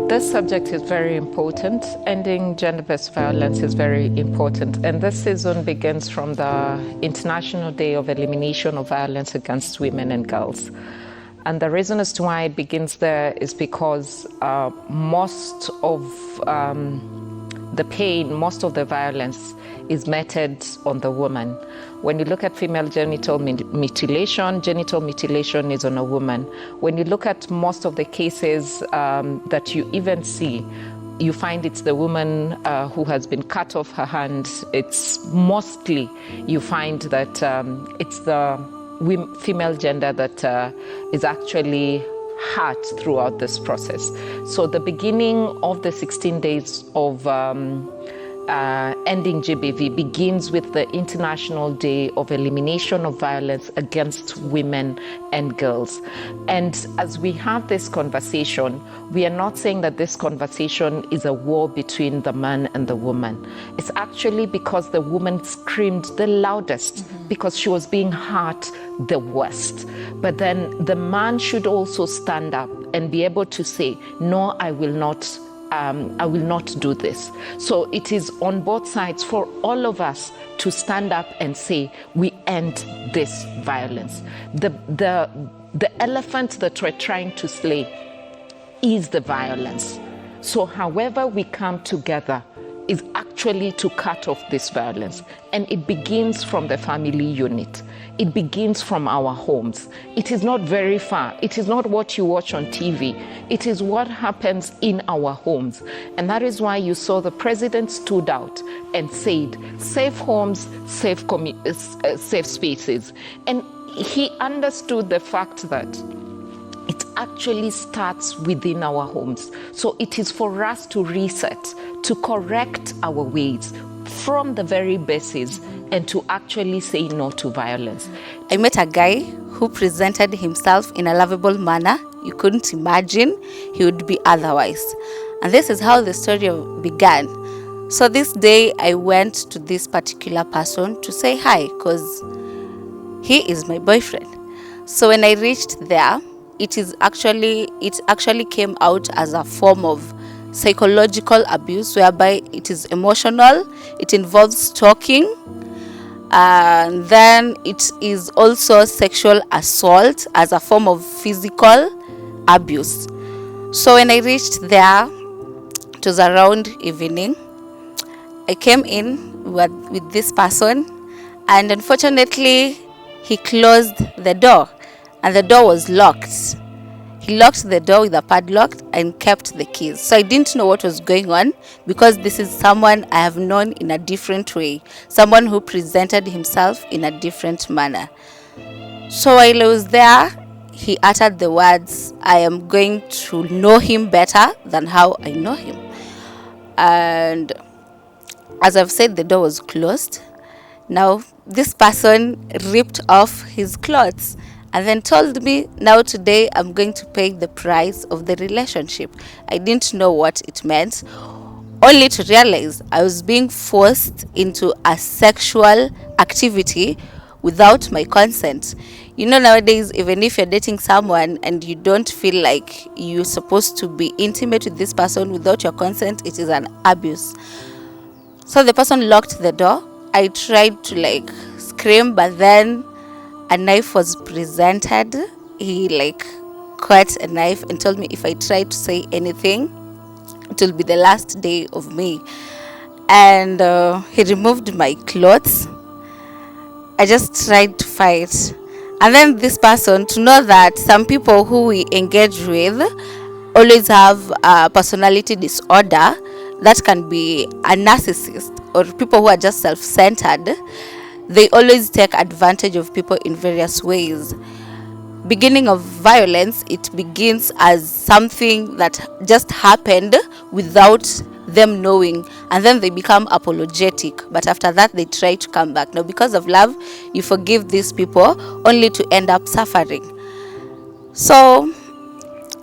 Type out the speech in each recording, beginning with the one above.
this subject is very important. Ending gender-based violence is very important. And this season begins from the International Day of Elimination of Violence Against Women and Girls. And the reason as to why it begins there is because most of the pain, most of the violence is meted on the woman. When you look at female genital mutilation is on a woman. When you look at most of the cases that you even see, you find it's the woman who has been cut off her hand. It's mostly, you find that it's the female gender that is actually hurt throughout this process. So the beginning of the 16 days of ending GBV begins with the International Day of Elimination of Violence Against Women and Girls. And as we have this conversation, we are not saying that this conversation is a war between the man and the woman. It's actually because the woman screamed the loudest because she was being hurt the worst. But then the man should also stand up and be able to say, no, I will not do this. So it is on both sides for all of us to stand up and say, we end this violence. The elephant that we're trying to slay is the violence. So however we come together is actually to cut off this violence. And it begins from the family unit. It begins from our homes. It is not very far. It is not what you watch on TV. It is what happens in our homes. And that is why you saw the president stood out and said, safe homes, safe spaces. And he understood the fact that it actually starts within our homes. So it is for us to reset, to correct our ways from the very basis and to actually say no to violence. I met a guy who presented himself in a lovable manner. You couldn't imagine he would be otherwise. And this is how the story began. So this day I went to this particular person to say hi because he is my boyfriend. So when I reached there, it actually came out as a form of psychological abuse whereby it is emotional, it involves stalking, and then it is also sexual assault as a form of physical abuse. So when I reached there, it was around evening. I came in with this person, and unfortunately he closed the door and the door was locked. He locked the door with a padlock and kept the keys. So I didn't know what was going on because this is someone I have known in a different way, someone who presented himself in a different manner. So while I was there, he uttered the words, I am going to know him better than how I know him. And as I've said, the door was closed. Now this person ripped off his clothes and then told me, now today I'm going to pay the price of the relationship. I didn't know what it meant, only to realize I was being forced into a sexual activity without my consent. You know, nowadays, even if you're dating someone and you don't feel like you're supposed to be intimate with this person without your consent, it is an abuse. So the person locked the door. I tried to scream, but then a knife was presented. He cut a knife and told me if I tried to say anything, it will be the last day of me. And he removed my clothes. I just tried to fight. And then this person, to know that some people who we engage with always have a personality disorder, that can be a narcissist or people who are just self-centered. They always take advantage of people in various ways. Beginning of violence, it begins as something that just happened without them knowing, and then they become apologetic, but after that they try to come back. Now because of love, you forgive these people only to end up suffering. So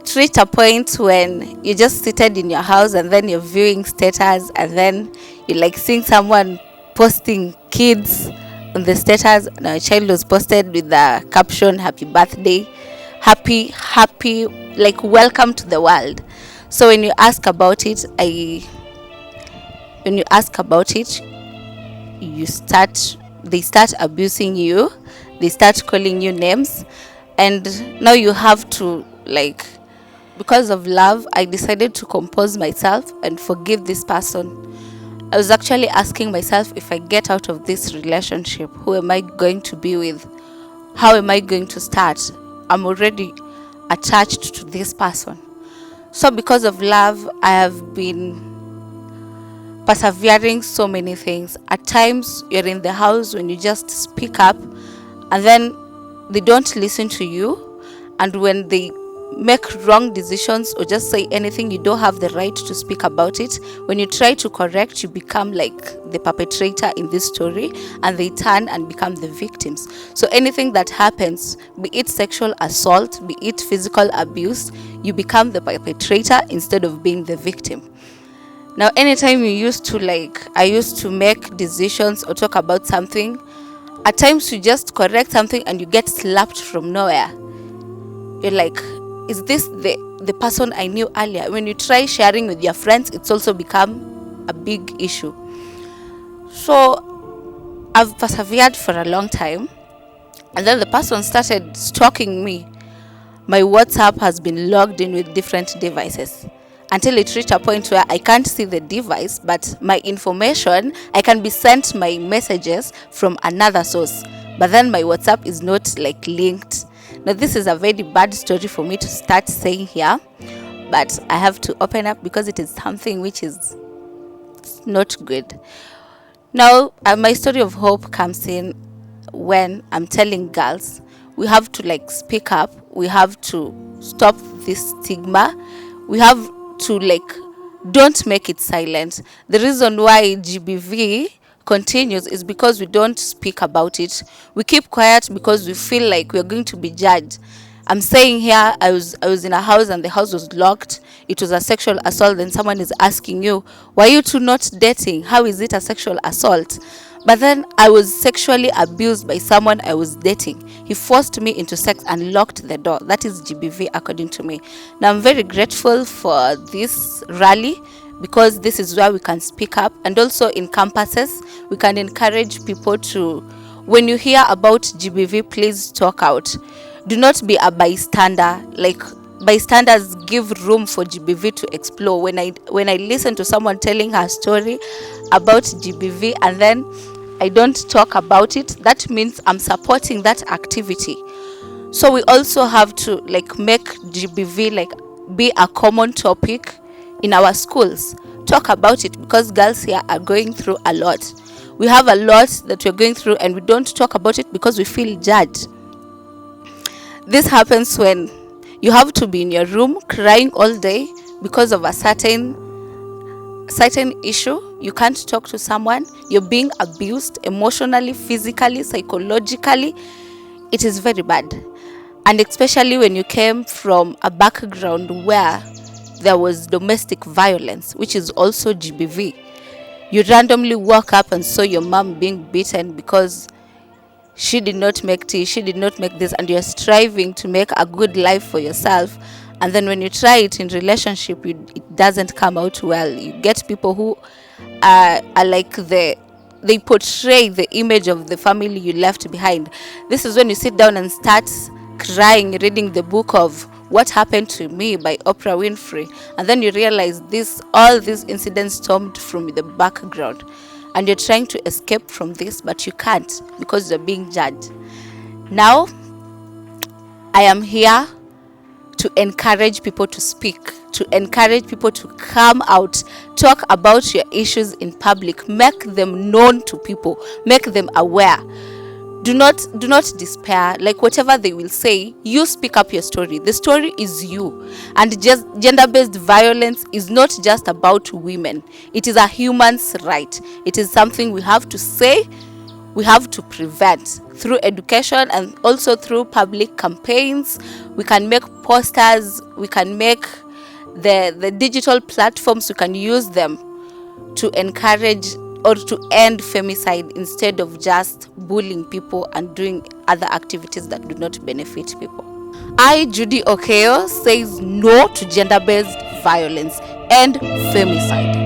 it reached a point when you just seated in your house and then you're viewing status, and then you seeing someone posting kids on the status. Now a child was posted with the caption, happy birthday, happy, welcome to the world. So when you ask about it, when you ask about it, they start abusing you, they start calling you names, and now you have to, like, because of love, I decided to compose myself and forgive this person. I was actually asking myself, if I get out of this relationship, who am I going to be with? How am I going to start? I'm already attached to this person. So because of love, I have been persevering so many things. At times, you're in the house when you just speak up, and then they don't listen to you. And when they make wrong decisions or just say anything, you don't have the right to speak about it. When you try to correct, you become like the perpetrator in this story, and they turn and become the victims. So anything that happens, be it sexual assault, be it physical abuse, you become the perpetrator instead of being the victim. Now, anytime I used to make decisions or talk about something, at times you just correct something and you get slapped from nowhere. You're like, is this the person I knew earlier? When you try sharing with your friends, it's also become a big issue. So I've persevered for a long time, and then the person started stalking me. My WhatsApp has been logged in with different devices, until it reached a point where I can't see the device, but my information, I can be sent my messages from another source, but then my WhatsApp is not like linked. Now this is a very bad story for me to start saying here, but I have to open up because it is something which is not good. Now my story of hope comes in when I'm telling girls, we have to like speak up, we have to stop this stigma, we have to like, don't make it silent. The reason why GBV continues is because we don't speak about it. We keep quiet because we feel like we're going to be judged. I'm saying here, I was in a house and the house was locked. It was a sexual assault. Then someone is asking you, why are you two not dating? How is it a sexual assault? But then I was sexually abused by someone I was dating. He forced me into sex and locked the door. That is GBV according to me. Now I'm very grateful for this rally, because this is where we can speak up, and also in campuses we can encourage people to, when you hear about GBV, please talk out. Do not be a bystander. Like, bystanders give room for GBV to explore. When I listen to someone telling her story about GBV and then I don't talk about it, that means I'm supporting that activity. So we also have to like make GBV like be a common topic in our schools. Talk about it, because girls here are going through a lot. We have a lot that we're going through and we don't talk about it because we feel judged. This happens when you have to be in your room crying all day because of a certain issue. You can't talk to someone. You're being abused emotionally, physically, psychologically. It is very bad. And especially when you came from a background where there was domestic violence, which is also GBV. You randomly woke up and saw your mom being beaten because she did not make tea, she did not make this, and you're striving to make a good life for yourself. And then when you try it in relationship, it doesn't come out well. You get people who are like they portray the image of the family you left behind. This is when you sit down and start crying, reading the book of What Happened to Me by Oprah Winfrey, and then you realize all these incidents stemmed from the background, and you're trying to escape from this, but you can't because you're being judged. Now I am here to encourage people to speak, to encourage people to come out, talk about your issues in public, make them known to people, make them aware. Do not despair. Like, whatever they will say, you speak up your story. The story is you. And just gender-based violence is not just about women. It is a human's right. It is something we have to say, we have to prevent through education and also through public campaigns. We can make posters, we can make the digital platforms, we can use them to encourage or to end femicide instead of just bullying people and doing other activities that do not benefit people. I, Judy Okeyo, says no to gender-based violence and femicide.